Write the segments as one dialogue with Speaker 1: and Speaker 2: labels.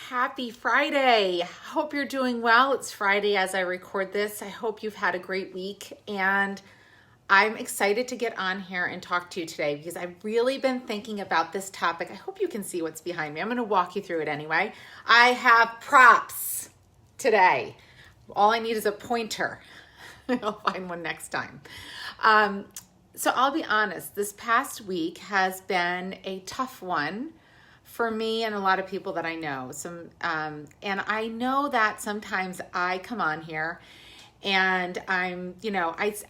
Speaker 1: Happy Friday. Hope you're doing well. It's Friday as I record this. I hope you've had a great week, and I'm excited to get on here and talk to you today because I've really been thinking about this topic. I hope you can see what's behind me. I'm going to walk you through it anyway. I have props today. All I need is a pointer. I'll find one next time. So I'll be honest, this past week has been a tough one for me and a lot of people that I know. And I know that sometimes I come on here and I'm,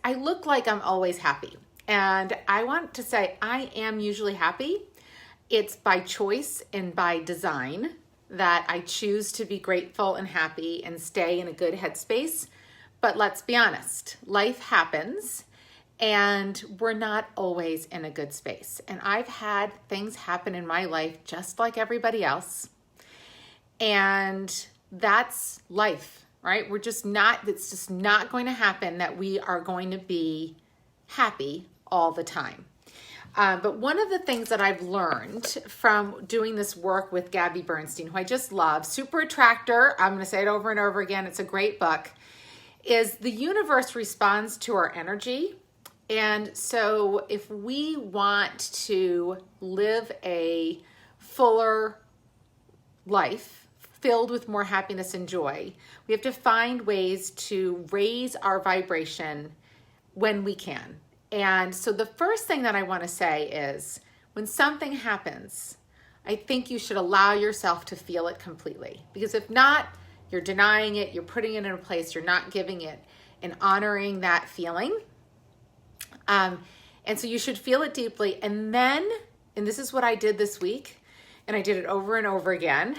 Speaker 1: I look like I'm always happy. And I want to say I am usually happy. It's by choice and by design that I choose to be grateful and happy and stay in a good headspace. But let's be honest, life happens and we're not always in a good space. And I've had things happen in my life just like everybody else. And that's life, right? It's just not going to happen that we are going to be happy all the time. But one of the things that I've learned from doing this work with Gabby Bernstein, who I just love, Super Attractor, I'm going to say it over and over again, it's a great book, is the universe responds to our energy. And so if we want to live a fuller life filled with more happiness and joy, we have to find ways to raise our vibration when we can. And so the first thing that I want to say is when something happens, I think you should allow yourself to feel it completely. Because if not, you're denying it, you're putting it in a place, you're not giving it and honoring that feeling. And so you should feel it deeply. And then, and this is what I did this week, and I did it over and over again,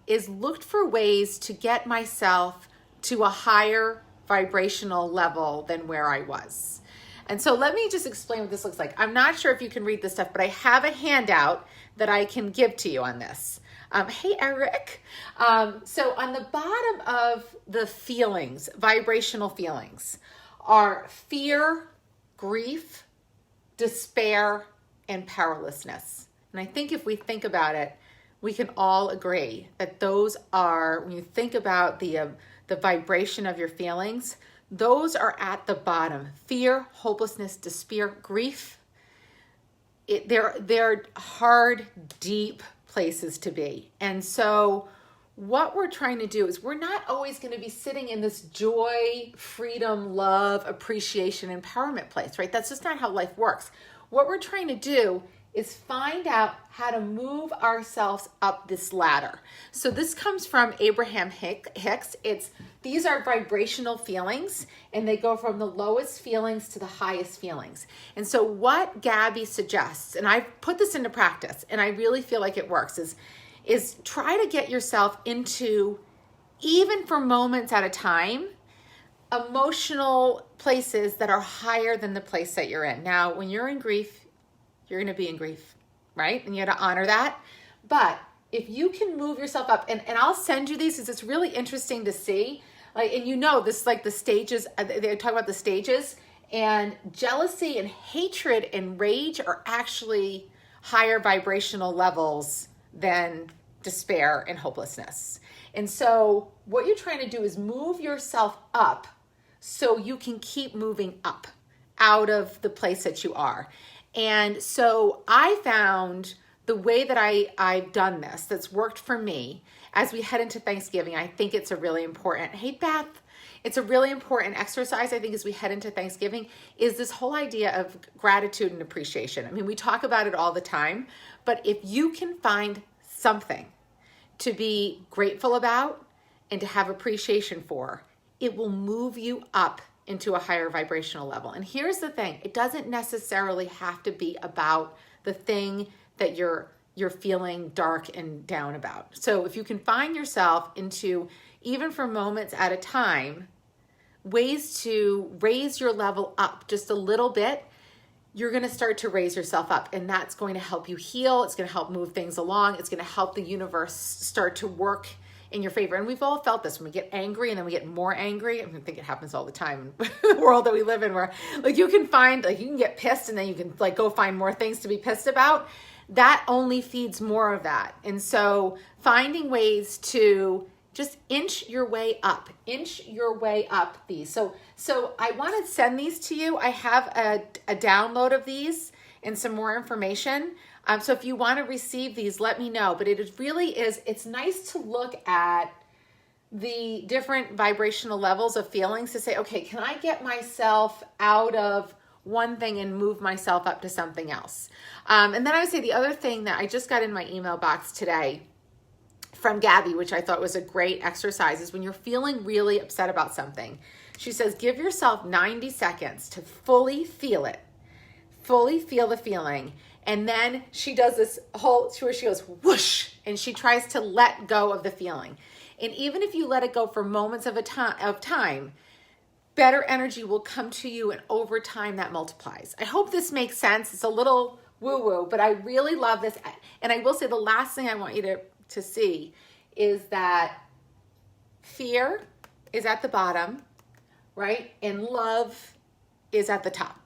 Speaker 1: is looked for ways to get myself to a higher vibrational level than where I was. And so let me just explain what this looks like. I'm not sure if you can read this stuff, but I have a handout that I can give to you on this. Hey, Eric. So on the bottom of the feelings, vibrational feelings, are fear, grief, despair, and powerlessness. And I think if we think about it, we can all agree that those are, when you think about the vibration of your feelings, those are at the bottom. Fear, hopelessness, despair, grief. They're hard, deep places to be. And so what we're trying to do is we're not always going to be sitting in this joy, freedom, love, appreciation, empowerment place, right? That's just not how life works. What we're trying to do is find out how to move ourselves up this ladder. So this comes from Abraham Hicks. These are vibrational feelings, and they go from the lowest feelings to the highest feelings. And so what Gabby suggests, and I've put this into practice, and I really feel like it works, is try to get yourself into, even for moments at a time, emotional places that are higher than the place that you're in. Now, when you're in grief, you're going to be in grief, right? And you have to honor that. But if you can move yourself up, and I'll send you these because it's really interesting to see. And this, like the stages, they talk about the stages, and jealousy and hatred and rage are actually higher vibrational levels than despair and hopelessness. And so what you're trying to do is move yourself up so you can keep moving up out of the place that you are. And so I found the way that I've done this that's worked for me as we head into Thanksgiving. I think it's a really important, hey Beth, it's a really important exercise, I think, as we head into Thanksgiving, is this whole idea of gratitude and appreciation. I mean, we talk about it all the time, but if you can find something to be grateful about and to have appreciation for, it will move you up into a higher vibrational level. And here's the thing, it doesn't necessarily have to be about the thing that you're feeling dark and down about. So if you can find yourself into, even for moments at a time, ways to raise your level up just a little bit, you're going to start to raise yourself up, and that's going to help you heal. It's going to help move things along. It's going to help the universe start to work in your favor. And we've all felt this when we get angry and then we get more angry. I think it happens all the time in the world that we live in, where you can get pissed and then you can go find more things to be pissed about. that only feeds more of that. And so finding ways to just inch your way up these. So I want to send these to you. I have a download of these and some more information. So if you want to receive these, let me know. But it's nice to look at the different vibrational levels of feelings to say, okay, can I get myself out of one thing and move myself up to something else? And then I would say the other thing that I just got in my email box today from Gabby, which I thought was a great exercise, is when you're feeling really upset about something. She says, give yourself 90 seconds to fully feel it, fully feel the feeling. And then she does this where she goes whoosh, and she tries to let go of the feeling. And even if you let it go for moments of time, better energy will come to you, and over time that multiplies. I hope this makes sense. It's a little woo-woo, but I really love this. And I will say the last thing I want you to see is that fear is at the bottom, right? And love is at the top.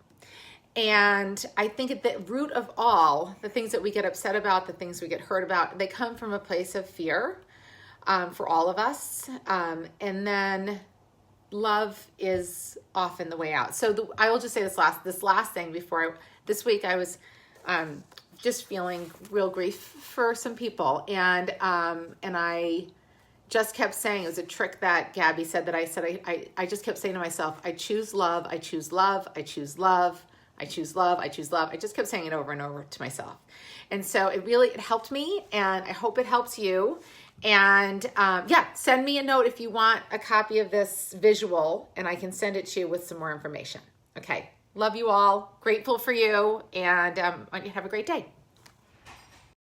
Speaker 1: And I think at the root of all the things that we get upset about, the things we get hurt about, they come from a place of fear for all of us. And then love is often the way out. So I will just say this last thing this week I was just feeling real grief for some people. And I just kept saying, it was a trick that Gabby said that I just kept saying to myself, I choose love, I choose love, I choose love, I choose love, I choose love. I just kept saying it over and over to myself. And so it helped me, and I hope it helps you. And send me a note if you want a copy of this visual, and I can send it to you with some more information. Okay. Love you all. Grateful for you, and have a great day.